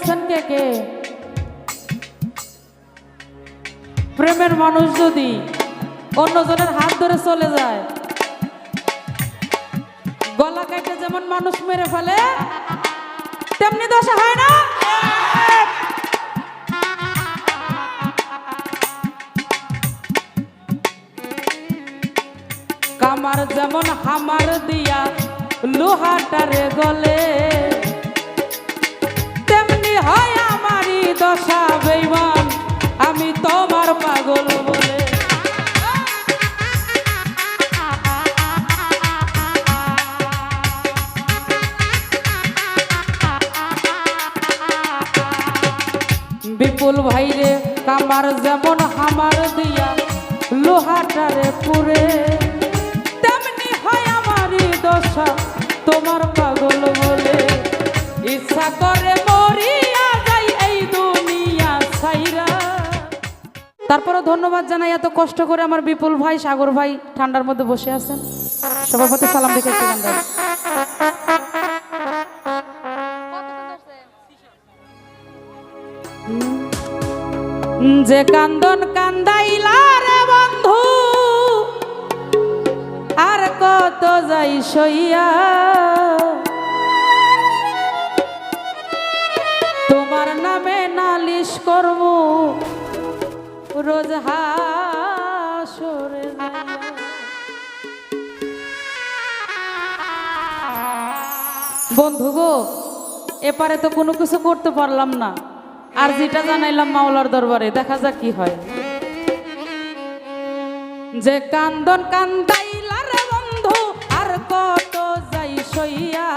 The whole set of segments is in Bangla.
আছেন কে কে? প্রেমের মানুষ যদি অন্যজনের হাত ধরে চলে যায়, গলা কাটে যেমন মানুষ মেরে ফেলে তেমনি দশা হয় না? কামার যেমন হামার দিয়া লোহাটারে গলে, তেমনি হয় আমারই দশা বেঈমান, আমি তোমার পাগল বলে। বিপুল ভাইরে কামার যেমন হামার দিয়া লোহাটারে পুরে, তেমনি হয় আমারই দশা তোমার পাগল বলে। ইচ্ছা করে মরিয়া যাই এই দুনিয়া ছাইরা। তারপরে ধন্যবাদ জানাই, এত কষ্ট করে আমার বিপুল ভাই সাগর ভাই ঠান্ডার মধ্যে বসে আছেন। সবার প্রতি সালাম রেখে একটু গান গাই। যে কান্দন কান্দাইলা রে বন্ধু, আর কত যাই সইয়া, তোমার নামে নালিশ করব রোজ হাসরে যাইয়া। বন্ধু গো, এপারে তো কোনো কিছু করতে পারলাম না, আর যেটা জানাইলাম মাওলার দরবারে, দেখা যাক কি হয়। যে কান্দন কান্দাইলা রে বন্ধু, আর কত যাই সইয়া,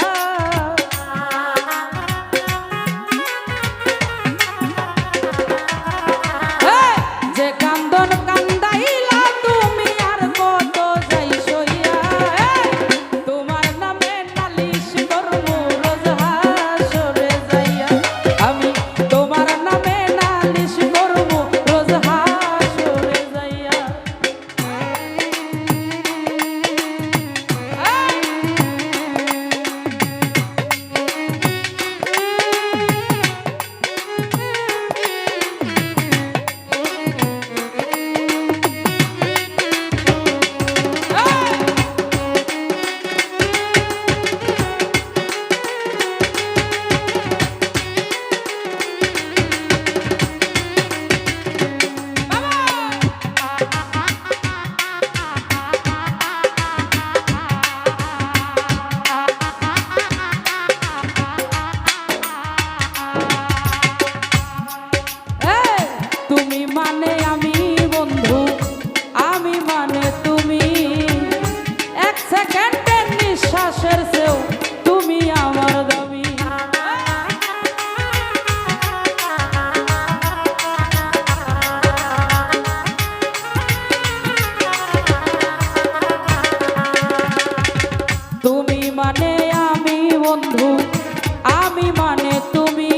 যে কান্দন কান্দাইলা তুমি, আর কত যাই সইয়া, তোমার নামে নালিশ করব রোজ হাসরে যাইয়া। আমি তোমার নামে নালিশ করব রোজ হাসরে যাইয়া। তুমি মানে আমি বন্ধু, আমি মানে তুমি, এক সেকেন্ডের নিঃশ্বাসের চেয়েও তুমি আমার দামি। তুমি মানে আমি বন্ধু, আমি মানে তুমি,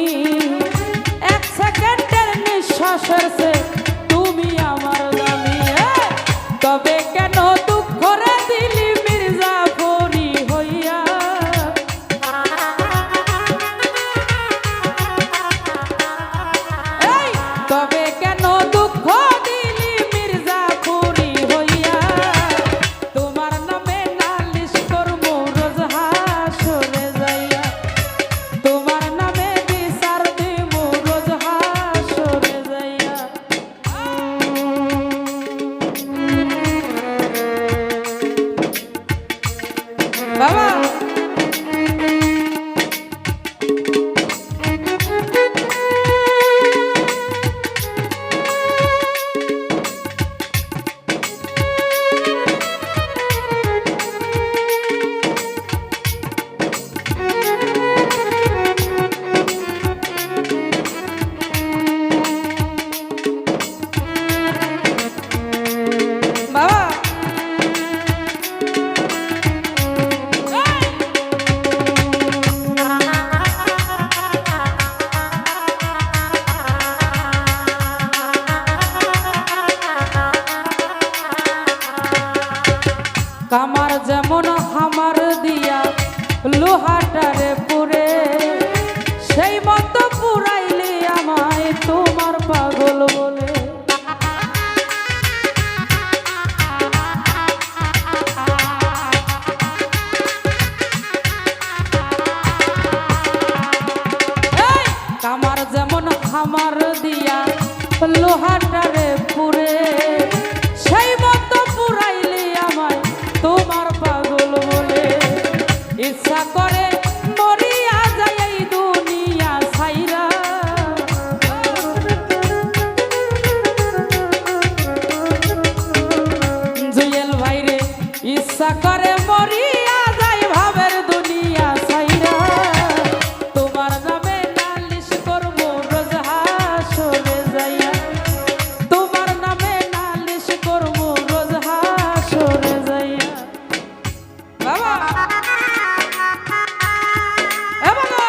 এক সেকেন্ডের নিঃশ্বাসের চেয়ে তুমি আমার দামি। তবে কেন দুঃখ রে দিলি মির্জাফরি হইয়া, তবে কেন দুঃখ দিলি মির্জাফরি হইয়া, তোমার নামে নালিশ করব রোজ হাসরে যাইয়া, তোমার নামে বিচার দেব রোজ হাসরে যাইয়া। বাবা কামার যেমন হামার দিয়া লোহাটারে পুরে, সেই মতো পুরাই লোহাটারে পুরে সেই মতো পুরাইলি আমায় তোমার পাগল বলে ইচ্ছা করে মরিয়া যায় এই দুনিয়া ছাইরা জুয়েল ভাইরে ইচ্ছা করে মরিয়া যায় ভাবের দুনিয়া ছাইরা তোমার নামে নালিশ করব রোজ হাসরে যাইয়া তোমার নামে নালিশ করব রোজ হাসরে যাইয়া বাবা এ বাবা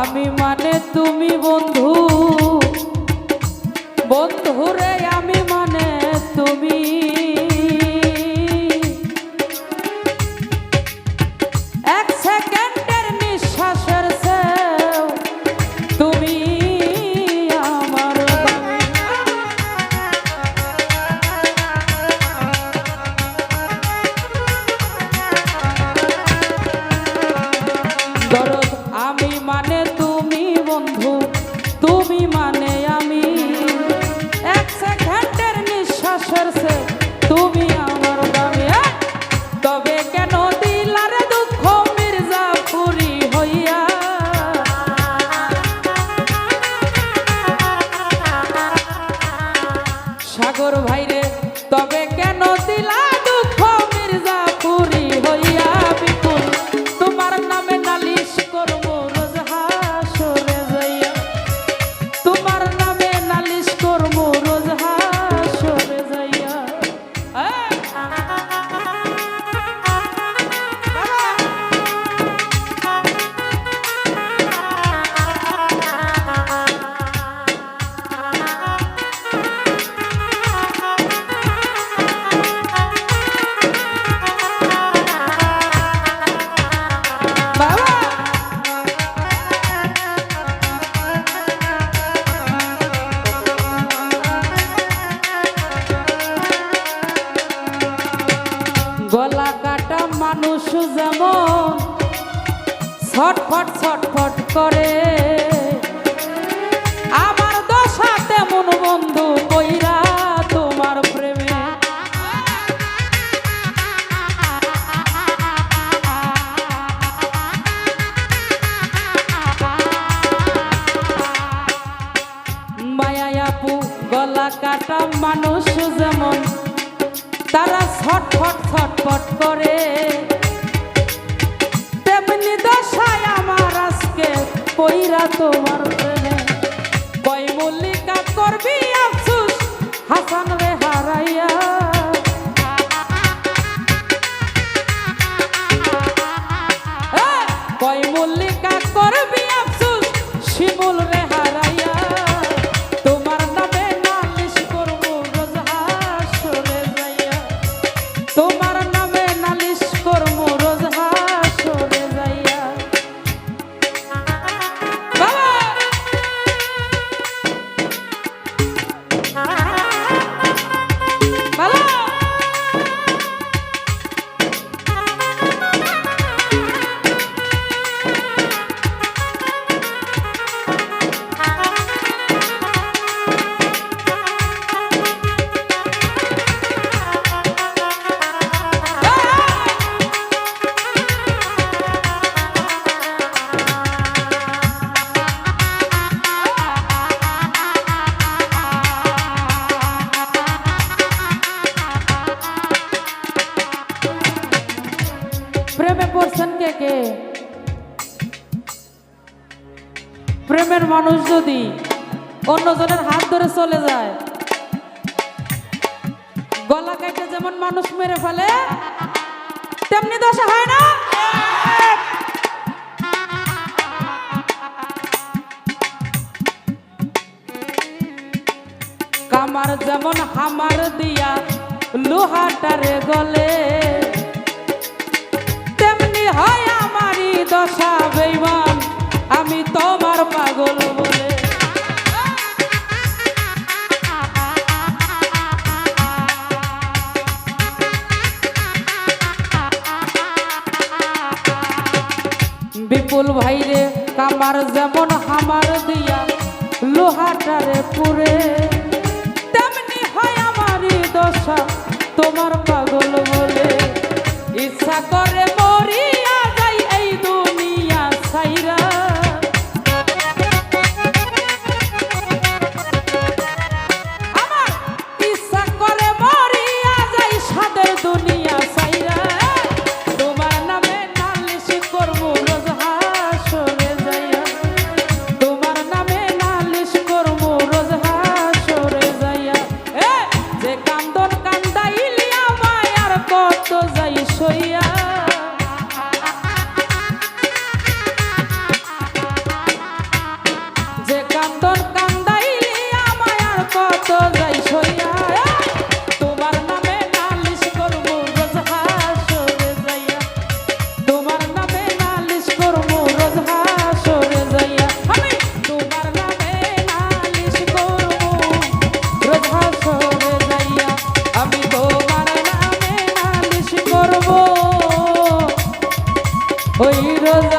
আমি মানে তুমি বন্ধু বন্ধুরে আমি মানে তুমি এক সেকেন্ডের নিঃশ্বাসের চেয়েও তুমি আমার দরদ আমি মানে তুমি বন্ধু তুমি মানে আমি এক সেকেন্ডের নিঃশ্বাসের সে তুমি আমার দামি তবে কেন দিলারে দুঃখ মির্জাপুরি হইয়া সাগর ভাইরে তবে কেন দিলা দুঃখ মির্জাপুরি হইয়া বিপুল তোমার নামে নালিশ করব রোজ হাসরে যাইয়া তোমার নামে নালিশ করব রোজ হাসরে যাইয়া গলা কাটা মানুষ যেমন ছটফট ছটফট করে আমার দশা তেমন বন্ধু কইরা তোমার প্রেমে মায়া আপু গলা কাটা মানুষ যেমন তারা ছটফট ছটফট করে তেমনি দশায় আমার আজকে কইরা তোমার প্রেমে কই মল্লিকা করবি আফসোস হাসান রে হারাইয়া কই মল্লিকা করবি আফসোস শিমুল রে হারাইয়া তোমার নামে নালিশ করব রোজ হাসরে যাইয়া তোমার নামে নালিশ করব রোজ হাসরে যাইয়া বাবা বাবা প্রেমে পড়ছেন কে কে প্রেমের মানুষ যদি অন্যজনের হাত ধরে চলে যায় গলা কেটে যেমন মানুষ মেরে ফেলে তেমনি দশা হয় না। কামার যেমন হামার দিয়া লোহাটারে গলে তেমনি হয় আমারই দশা বেঈমান আমি তোমার পাগল বলে। বিপুল ভাইরে কামার যেমন হামার দিয়া লোহাটারে পুরে তেমনি হয় আমারই দশা তোমার পাগল বলে। ইচ্ছা করে মরিয়া যাই এই দুনিয়া ছাইরা আমার ইচ্ছা করে মরিয়া যাই সাদের দুনিয়া ছাইরা তোমার নামে নালিশ করবো রোজ হাসরে যাইয়া তোমার নামে নালিশ করবো রোজ হাসরে যাইয়া যে কান্দন কান্দাইলি আমায় আর কত যাই সইয়া যে কান্দন কান্দাইলি আমায় আর কত যাই সইয়া তোমার নামে নালিশ করবো রোজ হাসরে যাইয়া তোমার নামে নালিশ করবো রোজ হাসরে যাইয়া আমি তোমার নামে নালিশ করবো রোজ হাসরে যাইয়া আমি তোমার নামে নালিশ করবো ওই রোজ